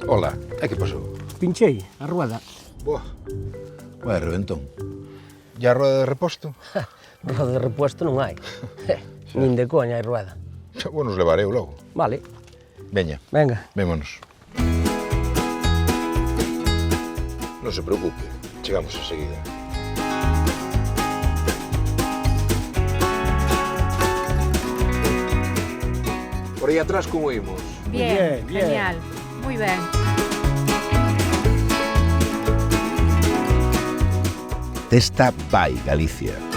Ola, e que pasou? Pinchei a rueda. Boa, vai reventón. E a rueda de reposto? Rueda de repuesto non hai. Nin de coña hai rueda. Vou nos levar eu logo. Vale. Veña, Venga. vémonos. Non se preocupe, chegamos enseguida. Por aí atrás como imos? Bien, bien. genial. Muy bien. Testa by Galicia.